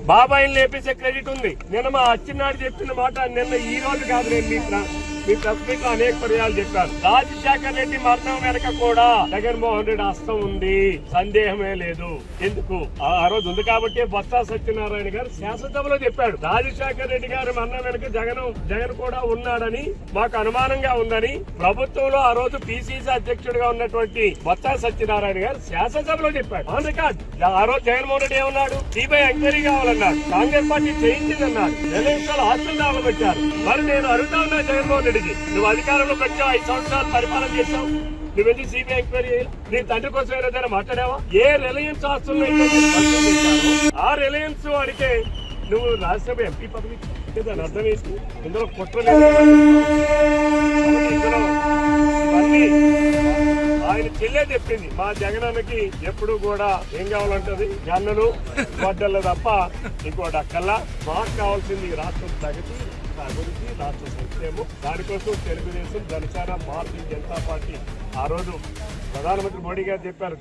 బాబాయిని లేపేసే క్రెడిట్ ఉంది. నిన్న మా అచ్చినాడు చెప్పిన మాట నిన్న ఈ రోజు కాదు, నేను మీ ప్రెస్ మీట్ లో అనేక పర్యాలు చెప్పారు. రాజశేఖర రెడ్డి మరణం వెనక కూడా జగన్మోహన్ రెడ్డి హస్తం ఉంది, సందేహమే లేదు. ఎందుకు ఆ రోజు ఉంది కాబట్టి బొత్స సత్యనారాయణ గారు శాసనసభలో చెప్పాడు, రాజశేఖర రెడ్డి గారి మరణం వెనక జగన్ కూడా ఉన్నాడని మాకు అనుమానంగా ఉందని. ప్రభుత్వంలో ఆ రోజు పిసిసి అధ్యక్షుడిగా ఉన్నటువంటి బొత్స సత్యనారాయణ గారు శాసనసభలో చెప్పాడు, ఆన్ రికార్డ్. ఆ రోజు జగన్మోహన్ రెడ్డి ఏమన్నాడు, సిబిఐ ఎంక్వైరీ కావాలన్నాడు, కాంగ్రెస్ పార్టీ చేయించిందన్నాడు, నిలయంలో హాస్టల్ దాఖలు పెట్టారు. మరి నేను అడుగుతా ఉన్నా జగన్మోహన్ రెడ్డికి, నువ్వు అధికారంలోకి వచ్చావు, 5 సంవత్సరాలు పరిపాలన చేశావు, నువ్వెందుకు సిబిఐ ఎంక్వైరీ నీ తండ్రి కోసం ఏదైనా మాట్లాడావా? ఏ రిలయన్స్ ఆస్తుల్లో ఆ రిలయన్స్ వాడికే నువ్వు రాజ్యసభ ఎంపీ పదవి దాని అర్థం వేసి ఇందులో కుట్రలేదు. ఆయన చెల్లె చెప్పింది, మా జగనన్నకి ఎప్పుడు కూడా ఏం కావాలంటది, గన్నలు గొడ్డలు తప్ప ఇంకోటి అక్కల్లా. మాకు కావాల్సింది రాష్ట్రం ప్రగతి, అభివృద్ధి, రాష్ట్ర సంక్షేమం. దానికోసం తెలుగుదేశం, జనసేన, భారతీయ జనతా పార్టీ ఆ రోజు ప్రధానమంత్రి మోడీ గారు చెప్పారు.